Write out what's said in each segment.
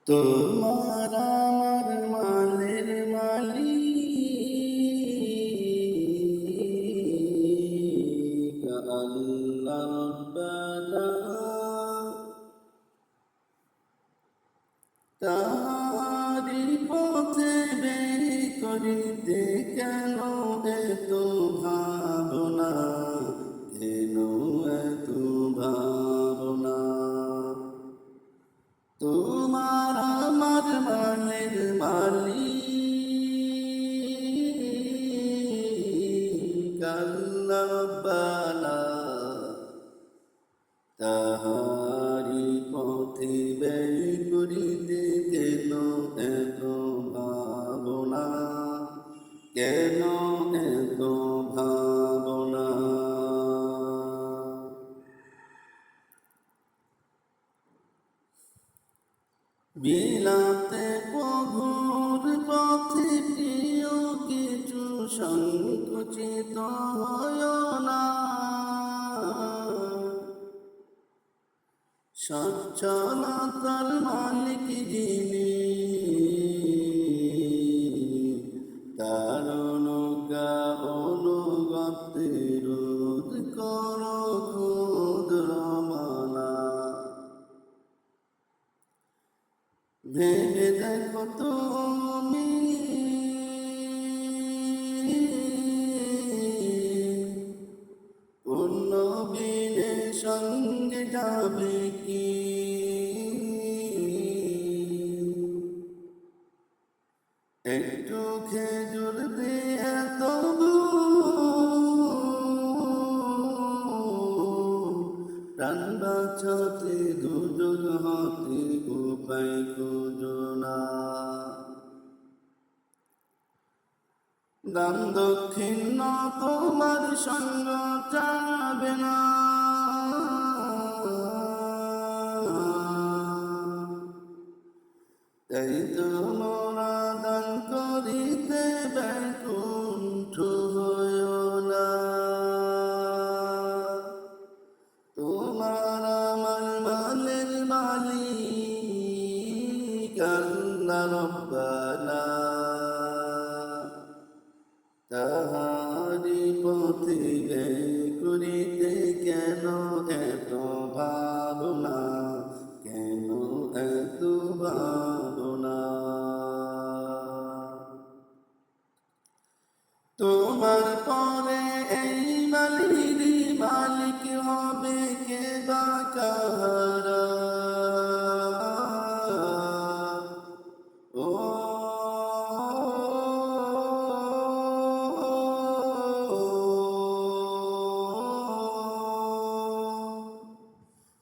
তোমার আমার মালের মালিক আল্লাহ রব্বানা, তারি পথে বের করিতে কেন এত ভাবনা, কেন এত ভাবনা। তোমার আমার মালের মালিক আল্লাহ রব্বানা, তাহারি পথে ব্যয় করিতে কেন এত ভাবনা, কেন এত ভাবনা। বিলাতে প্রভুর পথে প্রিয় কিছু সংকুচিত হয় না, সচ্ছলতার মালিক যিনি, তার অনুজ্ঞা অনুগত্যে রোধ করো ক্ষুদ্র মানা। ভেবে দেখো তুমি অন্য বীরের সঙ্গে যাবে কি, একটু খেজুর দিয়ে তবু প্রাণ বাঁচাতে দুজন হাতে উপায় খুঁজো না। দান দক্ষিণ তোমার সঙ্গ চাবে না, তাই তোমরা দান করিতে ব্যাকুণ্ঠ হইও না। তোমার আমার মালের মালিক আল্লাহ রব্বানা, তাহারি পথে ব্যয় করিতে কেন এত ভাবনা, কেন এত ভাবনা। তোমার পরে এই মালির মালিক হবে কে বা কাহারা, ও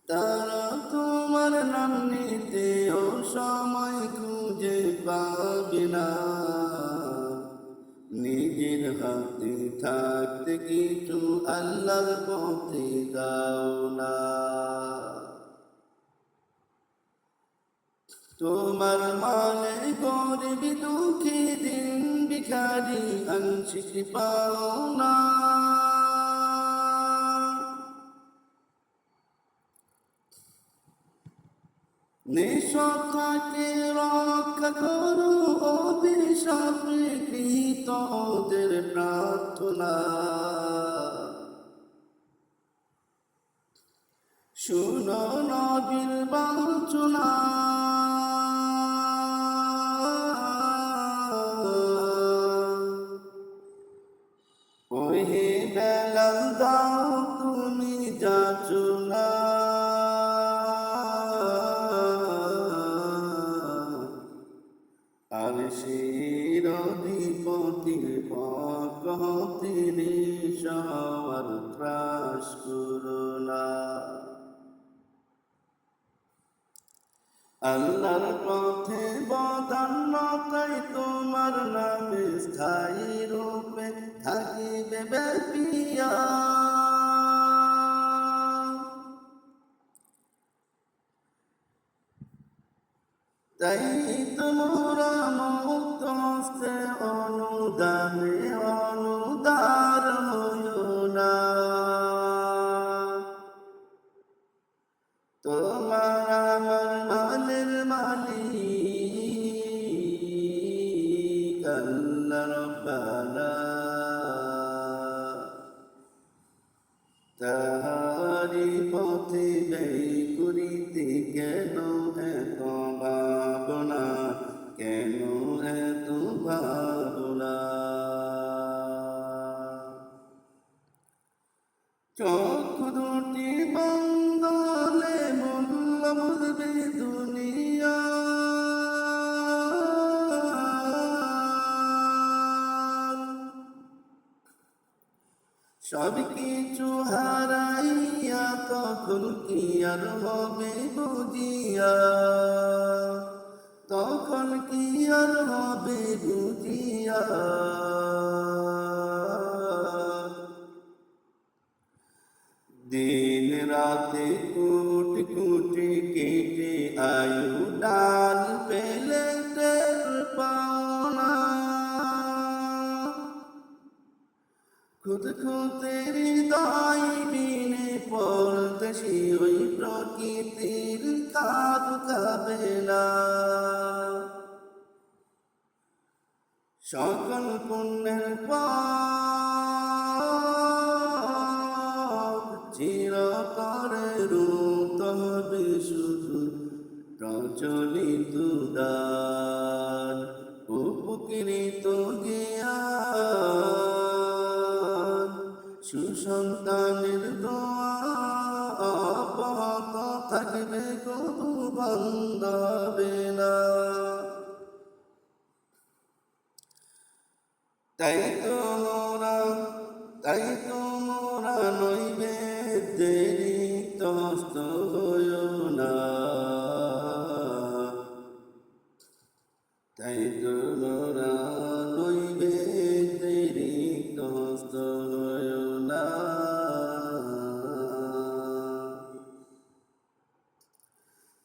তারা তোমার নাম নিতেও সময় খুঁজে পাবে না, নিজের হাতে থাকতে কিছু আল্লাহর পথে দাও না। তোমার মানে গরিব দুঃখী দিন ভিখারি আংশিক পাও না, নিঃস্বার্থকে রক্ষা করো অভিশাপে কৃতদের প্রার্থনা। শুনো নবীর বঞ্চনা, ওহে বেলাল দাও তুমি যাচনা, আর শির অধিপতির পক্ষ তিনি সবার ত্রাস করুণা। আল্লাহর পথে বদান্যতাই তোমার নামে স্থায়ী রূপে থাকিবে ব্যাপিয়া, তাই তোমরা মুক্ত হস্তে অনুদানে অনুদার হইও না। তোমার আমার মালের মালিক প্রকৃতি কেন এত ভাবনা, কেন এত ভাবনা। চক্ষু দুটি বন্ধ হলে মূল্য বুঝবে দুনিয়া, সব কিছু হারাইয়া তখন কি আর হবে বুঝিয়া, তখন কি আর হবে বুঝিয়া। দিন রাতে কুটি কুটি কেটে আয়ু ডাল পেলে টের পাওনা, খুদ খুদের হৃদয় বিনে পরদেশি ওই প্রকৃতির কাজ খাবে না। সকল পুণ্যের পর চিরতরে রূপ হবে শুধু প্রচলিত দান, উপকৃত জ্ঞান, সুসন্তানের দোয়া অব্যাহত থাকবে, কবু বন্ধ হবে না। তাই তো মোরা নৈবেদ্যেরই তস্ত হইও না, তাই তো মোরা নৈবেদ্যেরই তস্ত হইও না।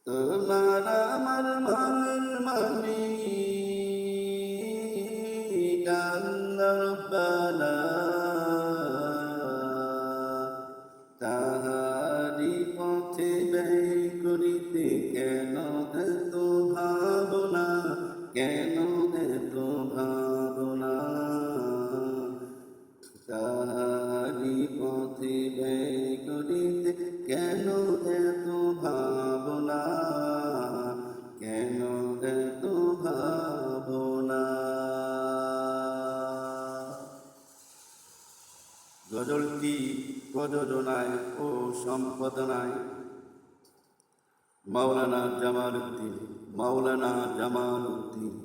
তোমার আমার মনের মানে রব্বানা, তাহারি পথে ব্যয় করিতে কেন এত ভাবনা, কেন এত ভাবনা। তাহারি পথে ব্যয় করিতে কেন এত ভাবনা, কেন এত ভাবনা। গজলটি প্রযোজনায় ও সম্পাদনায় মাওলানা জামাল উদ্দিন।